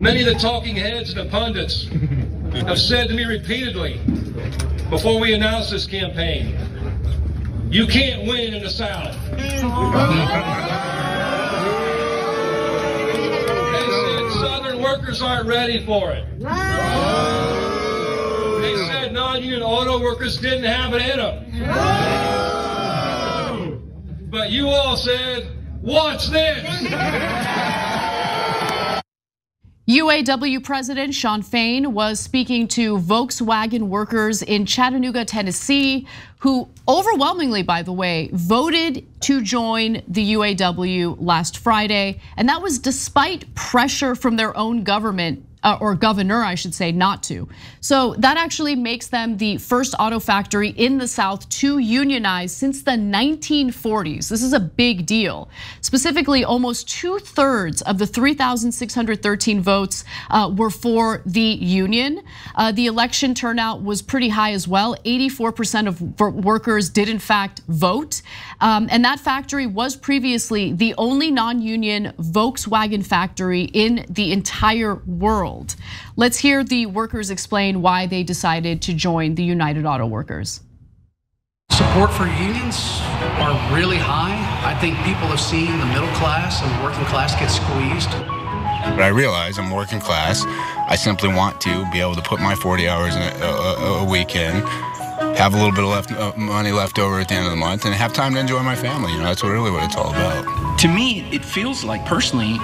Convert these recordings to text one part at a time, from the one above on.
Many of the talking heads and the pundits have said to me repeatedly before we announced this campaign, you can't win in the South. They said Southern workers aren't ready for it. They said non-union auto workers didn't have it in them. But you all said, watch this. UAW President Shawn Fain was speaking to Volkswagen workers in Chattanooga, Tennessee, who overwhelmingly, by the way, voted to join the UAW last Friday. And that was despite pressure from their own government, or governor, I should say, not to. So that actually makes them the first auto factory in the South to unionize since the 1940s. This is a big deal. Specifically, almost 2/3 of the 3,613 votes were for the union. The election turnout was pretty high as well. 84% of workers did in fact vote. And that factory was previously the only non-union Volkswagen factory in the entire world. Let's hear the workers explain why they decided to join the United Auto Workers. Support for unions are really high. I think people have seen the middle class and the working class get squeezed. But I realize I'm working class. I simply want to be able to put my 40 hours a week in, have a little bit of money left over at the end of the month, and have time to enjoy my family. You know, that's really what it's all about. To me, it feels like personally,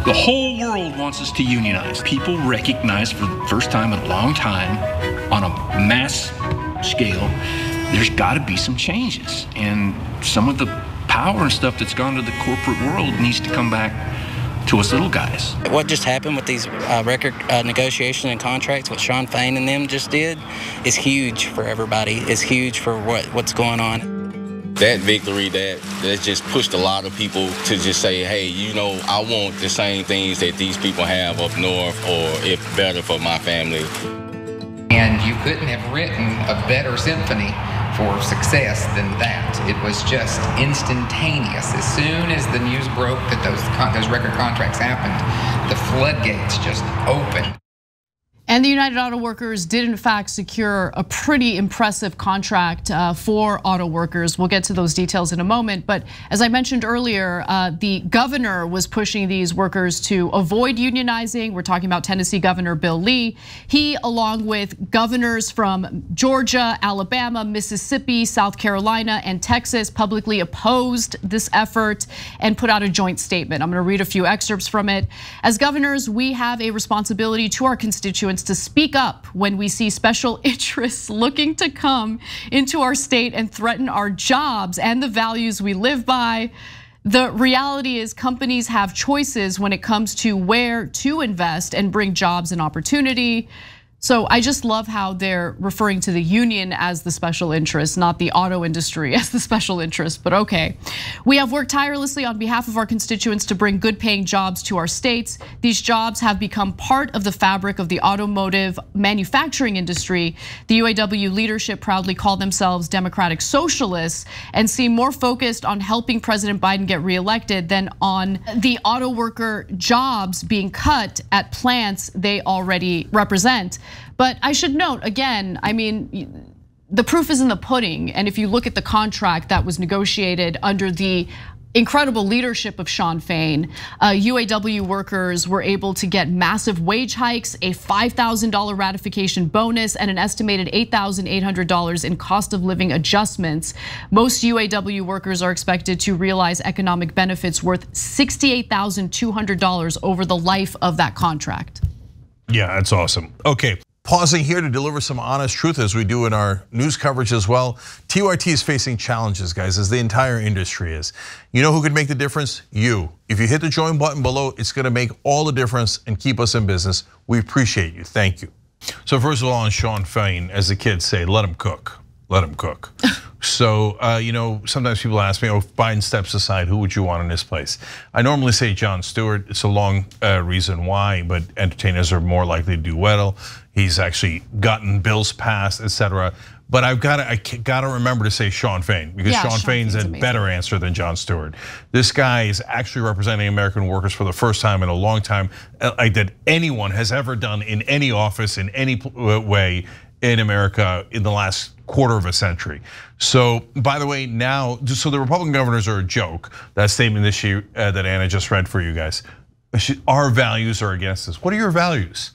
the whole world wants us to unionize. People recognize for the first time in a long time, on a mass scale, there's got to be some changes. And some of the power and stuff that's gone to the corporate world needs to come back to us little guys. What just happened with these record negotiation and contracts, what Shawn Fain and them just did, is huge for everybody. It's huge for what's going on. That victory, that just pushed a lot of people to just say, hey, you know, I want the same things that these people have up north, or if better for my family. And you couldn't have written a better symphony for success than that. It was just instantaneous. As soon as the news broke that those record contracts happened, the floodgates just opened. And the United Auto Workers did in fact secure a pretty impressive contract for auto workers. We'll get to those details in a moment. But as I mentioned earlier, the governor was pushing these workers to avoid unionizing. We're talking about Tennessee Governor Bill Lee. He, along with governors from Georgia, Alabama, Mississippi, South Carolina, and Texas, publicly opposed this effort and put out a joint statement. I'm gonna read a few excerpts from it. As governors, we have a responsibility to our constituents to speak up when we see special interests looking to come into our state and threaten our jobs and the values we live by. The reality is companies have choices when it comes to where to invest and bring jobs and opportunity. So I just love how they're referring to the union as the special interest, not the auto industry as the special interest, but okay. We have worked tirelessly on behalf of our constituents to bring good paying jobs to our states. These jobs have become part of the fabric of the automotive manufacturing industry. The UAW leadership proudly call themselves democratic socialists and seem more focused on helping President Biden get reelected than on the auto worker jobs being cut at plants they already represent. But I should note again, I mean, the proof is in the pudding. And if you look at the contract that was negotiated under the incredible leadership of Shawn Fain, UAW workers were able to get massive wage hikes, a $5,000 ratification bonus, and an estimated $8,800 in cost of living adjustments. Most UAW workers are expected to realize economic benefits worth $68,200 over the life of that contract. Yeah, that's awesome. Okay, pausing here to deliver some honest truth as we do in our news coverage as well. TYT is facing challenges, guys, as the entire industry is. You know who could make the difference? You. If you hit the join button below, it's gonna make all the difference and keep us in business. We appreciate you, thank you. So first of all, on Shawn Fain, as the kids say, let him cook. Let him cook. So, you know, sometimes people ask me, oh, if Biden steps aside, who would you want in his place? I normally say Jon Stewart. It's a long reason why, but entertainers are more likely to do well. He's actually gotten bills passed, etc. but I gotta remember to say Shawn Fain, because Shawn Fain's a better answer than Jon Stewart. This guy is actually representing American workers for the first time in a long time, like that anyone has ever done in any office in any way in America in the last quarter of a century. So, by the way, now, so the Republican governors are a joke. That statement that Anna just read for you guys. Our values are against this. What are your values?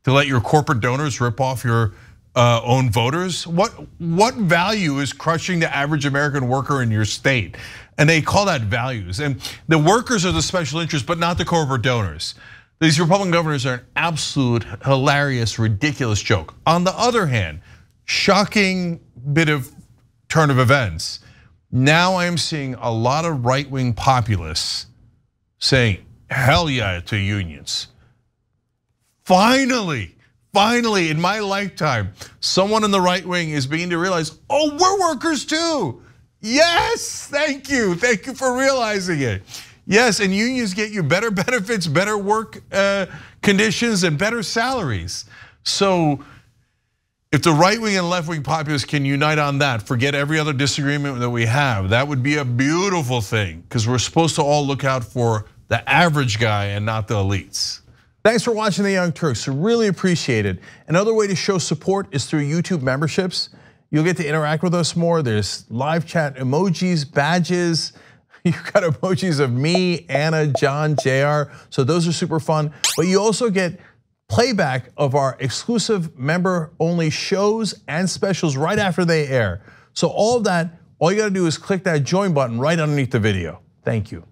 To let your corporate donors rip off your own voters? What value is crushing the average American worker in your state? And they call that values. And the workers are the special interest, but not the corporate donors. These Republican governors are an absolute hilarious, ridiculous joke. On the other hand, shocking bit of turn of events. Now I am seeing a lot of right-wing populists saying, hell yeah to unions. Finally in my lifetime, someone in the right wing is beginning to realize, oh, we're workers too. Yes, thank you for realizing it. Yes, and unions get you better benefits, better work conditions, and better salaries. So if the right wing and left wing populists can unite on that, forget every other disagreement that we have, that would be a beautiful thing, because we're supposed to all look out for the average guy and not the elites. Thanks for watching The Young Turks, really appreciate it. Another way to show support is through YouTube memberships. You'll get to interact with us more. There's live chat emojis, badges. You've got emojis of me, Anna, John, JR, so those are super fun. But you also get playback of our exclusive member-only shows and specials right after they air. So all of that, all you gotta do is click that join button right underneath the video. Thank you.